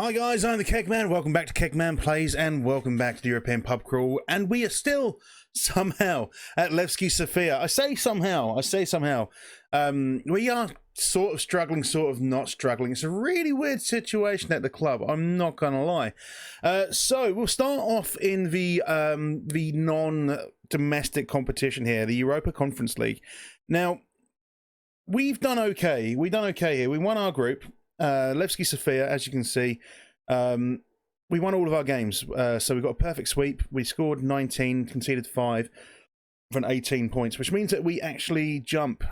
Hi guys, I'm the Kegman. Welcome back to Kegman Plays and welcome back to the European Pub Crawl. And we are still somehow at Levski Sofia. I say somehow. We are sort of struggling, sort of not struggling. It's a really weird situation at the club, I'm not gonna lie. So we'll start off in the non-domestic competition here, the Europa Conference League. Now, we've done okay. We've done okay here. We won our group. Levski Sofia, as you can see, we won all of our games. So we got a perfect sweep. We scored 19, conceded 5 for an 18 points, which means that we actually jump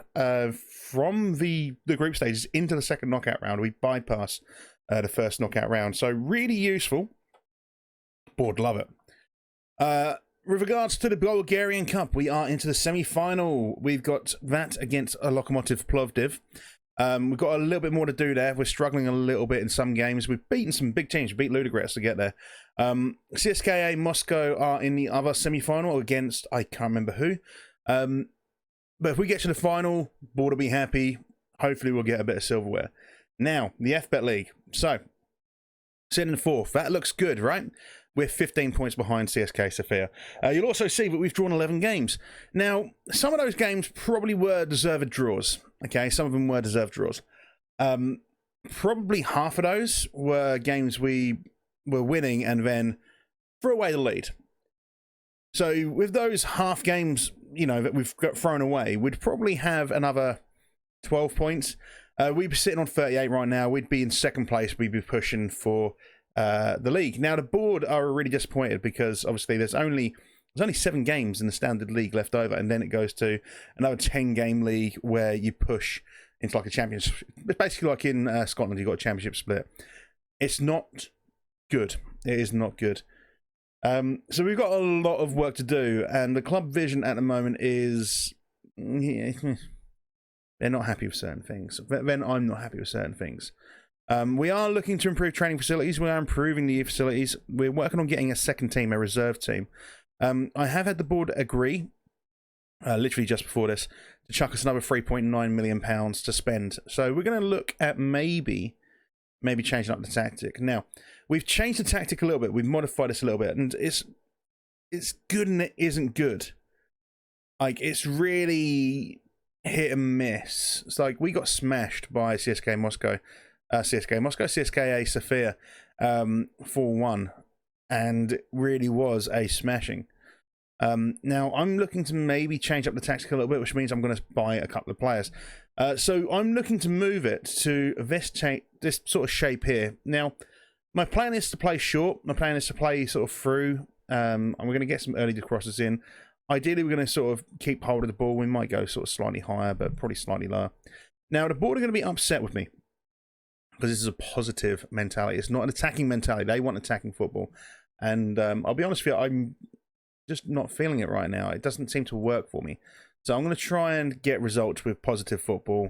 from the group stages into the second knockout round. We bypass the first knockout round. So really useful. Board, love it. With regards to the Bulgarian Cup, we are into the semi-final. We've got that against a Lokomotiv Plovdiv. We've got a little bit more to do there. We're struggling a little bit in some games. We've beaten some big teams. We beat Ludogorets to get there. CSKA Moscow are in the other semi-final against, I can't remember who. But if we get to the final, board will be happy. Hopefully we'll get a bit of silverware. Now, the FBet League. So, sitting in fourth. That looks good, right? We're 15 points behind CSKA Sofia. You'll also see that we've drawn 11 games. Now, some of those games probably were deserved draws. Okay, some of them were deserved draws. Probably half of those were games we were winning and then threw away the lead. So with those half games, you know, that we've got thrown away, we'd probably have another 12 points. We'd be sitting on 38 right now. We'd be in second place. We'd be pushing for the league. Now, the board are really disappointed because obviously there's only 7 games in the standard league left over, and then it goes to another 10-game league where you push into like a championship. It's basically like in Scotland, you've got a championship split. It's not good. It is not good. So we've got a lot of work to do, and the club vision at the moment is they're not happy with certain things. Then I'm not happy with certain things. We are looking to improve training facilities. We are improving the facilities. We're working on getting a second team, a reserve team. I have had the board agree, literally just before this, to chuck us another £3.9 million to spend. So we're going to look at maybe changing up the tactic. Now, we've changed the tactic a little bit. We've modified this a little bit, and it's good and it isn't good. Like, it's really hit and miss. It's like we got smashed by CSKA Sofia 4-1, and it really was a smashing. Now, I'm looking to maybe change up the tactic a little bit, which means I'm going to buy a couple of players. So I'm looking to move it to this sort of shape here. Now, my plan is to play short. My plan is to play sort of through. And we're going to get some early crosses in. Ideally, we're going to sort of keep hold of the ball. We might go sort of slightly higher, but probably slightly lower. Now, the board are going to be upset with me, because this is a positive mentality. It's not an attacking mentality. They want attacking football. And I'll be honest with you, I'm just not feeling it right now. It doesn't seem to work for me. So I'm going to try and get results with positive football.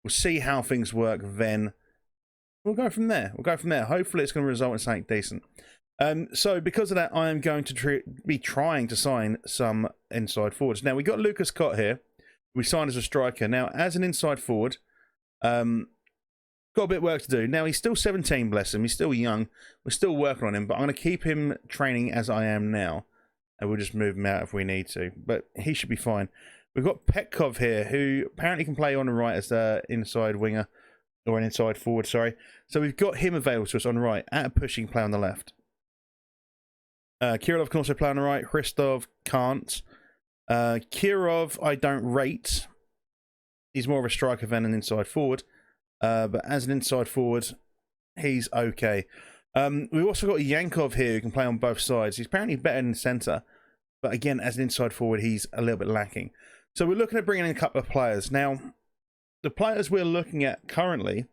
We'll see how things work then. We'll go from there. Hopefully it's going to result in something decent. So because of that, I am going to be trying to sign some inside forwards. Now, we got Lucas Cott here. We signed as a striker. Now, as an inside forward, got a bit of work to do. Now, he's still 17, bless him. He's still young. We're still working on him, but I'm going to keep him training as I am now. And we'll just move him out if we need to. But he should be fine. We've got Petkov here, who apparently can play on the right as an inside winger. Or an inside forward, sorry. So we've got him available to us on the right. At a pushing, play on the left. Kirillov can also play on the right. Hristov can't. Kirov, I don't rate. He's more of a striker than an inside forward. But as an inside forward, he's okay. We've also got Yankov here who can play on both sides. He's apparently better in the centre. But again, as an inside forward, he's a little bit lacking. So we're looking at bringing in a couple of players. Now, the players we're looking at currently,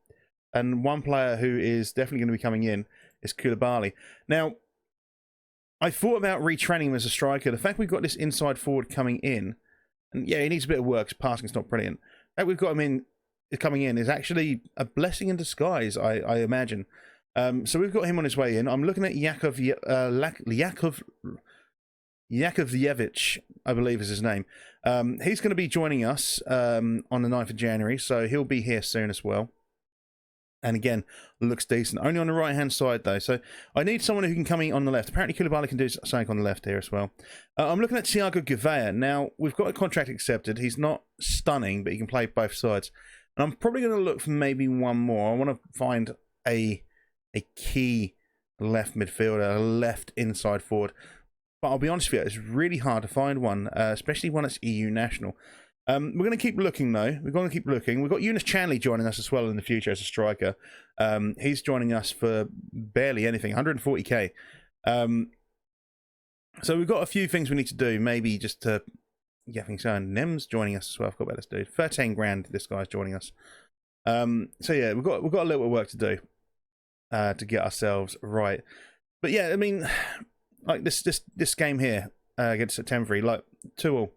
and one player who is definitely going to be coming in, is Koulibaly. Now, I thought about retraining him as a striker. The fact we've got this inside forward coming in, and yeah, he needs a bit of work. His passing's not brilliant. The fact we've got him coming in is actually a blessing in disguise, I imagine. So we've got him on his way in. I'm looking at Yakovlevich, I believe is his name. He's going to be joining us on the 9th of January, so he'll be here soon as well. And again, looks decent. Only on the right-hand side, though. So I need someone who can come in on the left. Apparently, Koulibaly can do something on the left here as well. I'm looking at Thiago Gouveia. Now, we've got a contract accepted. He's not stunning, but he can play both sides. And I'm probably going to look for maybe one more. I want to find a key left midfielder, a left inside forward. But I'll be honest with you, it's really hard to find one, especially one that's EU national. We're going to keep looking, though. We're going to keep looking. We've got Eunice Chanley joining us as well in the future as a striker. He's joining us for barely anything, 140k. So we've got a few things we need to do. Maybe just to get things going. Nem's joining us as well. I've got about this dude. 13 grand. This guy's joining us. So yeah, we've got a little bit of work to do to get ourselves right. But yeah, I mean, like this game here against September, like 2-2.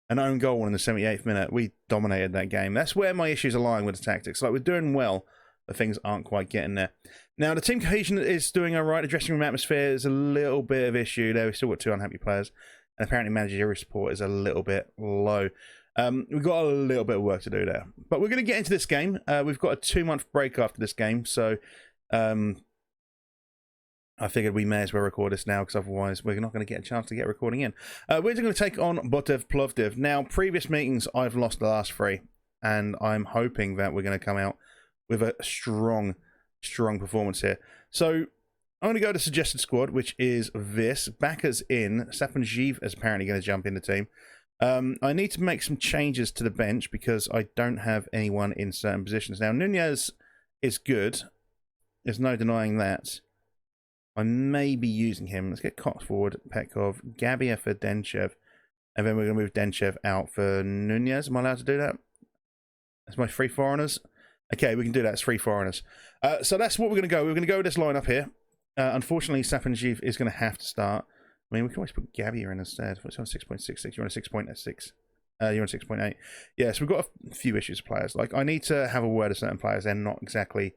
An own goal in the 78th minute. We dominated that game. That's where my issues are lying with the tactics. Like, we're doing well, but things aren't quite getting there. Now, the team cohesion is doing all right. The dressing room atmosphere is a little bit of issue there. We've still got 2 unhappy players. And apparently managerial support is a little bit low. We've got a little bit of work to do there. But we're going to get into this game. We've got a 2-month break after this game. So, I figured we may as well record this now, because otherwise we're not going to get a chance to get recording in. We're going to take on Botev Plovdiv. Now, previous meetings, I've lost the last 3, and I'm hoping that we're going to come out with a strong performance here. So, I'm going to go to suggested squad, which is this. Backers in. Sapanjiv is apparently going to jump in the team. I need to make some changes to the bench, because I don't have anyone in certain positions. Now, Nunez is good. There's no denying that. I may be using him. Let's get Cox forward, Petkov, Gabia for Denchev, and then we're going to move Denchev out for Nunez. Am I allowed to do that? That's my 3 foreigners. Okay, we can do that. It's 3 foreigners. So that's what we're going to go. We're going to go with this lineup here. Unfortunately, Sapanjiv is going to have to start. I mean, we can always put Gabia in instead. What's on 6.66? You're on a 6.6. You're on 6.8. Yeah, so we've got a few issues with players. Like, I need to have a word of certain players. They're not exactly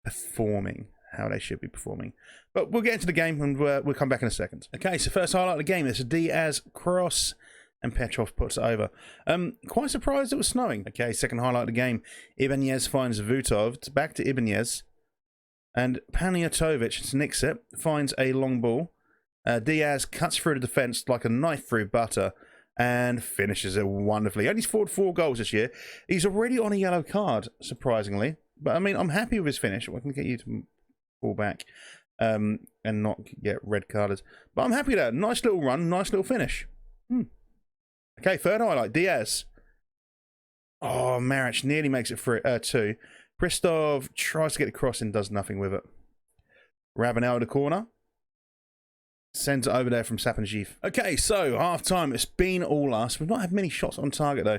performing how they should be performing. But we'll get into the game, and we'll come back in a second. Okay, so first highlight of the game. It's a Diaz cross, and Petrov puts it over. Quite surprised it was snowing. Okay, second highlight of the game. Ibanez finds Vutov. Back to Ibanez. And Paniatovic nicks it, finds a long ball. Diaz cuts through the defence like a knife through butter, and finishes it wonderfully. Only scored 4 goals this year. He's already on a yellow card, surprisingly. But, I mean, I'm happy with his finish. I can get you to fall back and not get red carded. But I'm happy with that. Nice little run, nice little finish. Okay, third highlight, Diaz. Oh, Maric nearly makes it for 2. Christov tries to get the cross and does nothing with it. Rabanel the corner. Sends it over there from Sapanjiv. Okay, so half time. It's been all us. We've not had many shots on target though.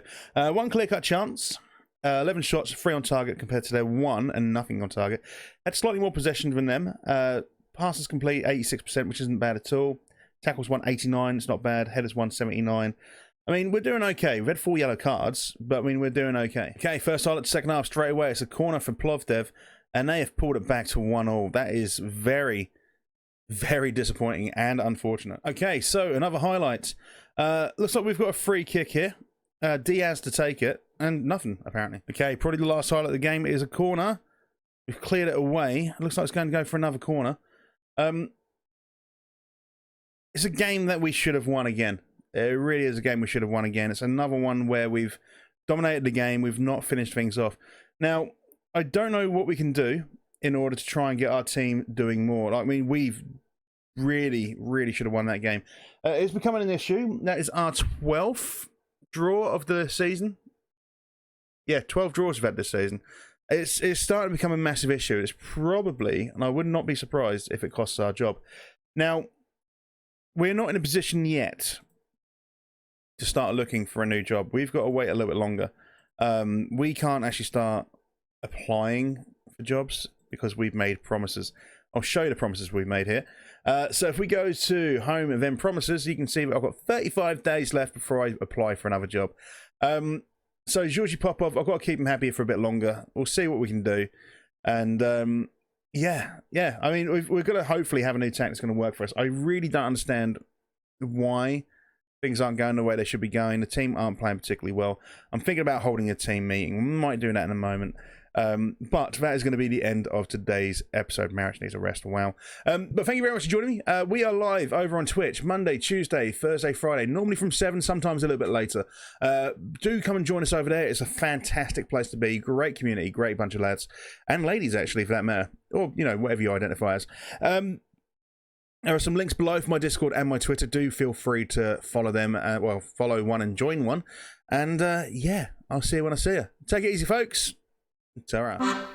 1 clear-cut chance. 11 shots, 3 on target compared to their 1 and nothing on target. Had slightly more possession than them. Passes complete, 86%, which isn't bad at all. Tackles 189, it's not bad. Headers 179. I mean, we're doing okay. We've had 4 yellow cards, but I mean, we're doing okay. Okay, first highlight, second half straight away. It's a corner from Plovdiv, and they have pulled it back to 1-1. That is very, very disappointing and unfortunate. Okay, so another highlight. Looks like we've got a free kick here. Diaz to take it, and nothing, apparently. Okay, probably the last highlight of the game is a corner. We've cleared it away. Looks like it's going to go for another corner. It's a game that we should have won again. It really is a game we should have won again. It's another one where we've dominated the game. We've not finished things off. Now, I don't know what we can do in order to try and get our team doing more. I mean, we've really, really should have won that game. It's becoming an issue. That is our 12th draw of the season. Yeah, 12 draws we've had this season. It's starting to become a massive issue. It's probably, and I would not be surprised if it costs our job. Now, we're not in a position yet to start looking for a new job. We've got to wait a little bit longer. We can't actually start applying for jobs because we've made promises. I'll show you the promises we've made here. So if we go to home and then promises, you can see that I've got 35 days left before I apply for another job. So Georgi Popov, I've got to keep him happy for a bit longer. We'll see what we can do. And yeah. I mean, we're going to hopefully have a new tactic that's going to work for us. I really don't understand why things aren't going the way they should be going. The team aren't playing particularly well. I'm thinking about holding a team meeting. We might do that in a moment. But that is going to be the end of today's episode. Marriage needs a rest. Wow. But thank you very much for joining me. We are live over on Twitch Monday, Tuesday, Thursday, Friday, normally from 7, sometimes a little bit later. Do come and join us over there. It's a fantastic place to be. Great community, great bunch of lads and ladies, actually, for that matter, or whatever you identify as. There are some links below for my Discord and my Twitter. Do feel free to follow them. Follow one and join one. And yeah, I'll see you when I see you. Take it easy, folks. Ta-ra.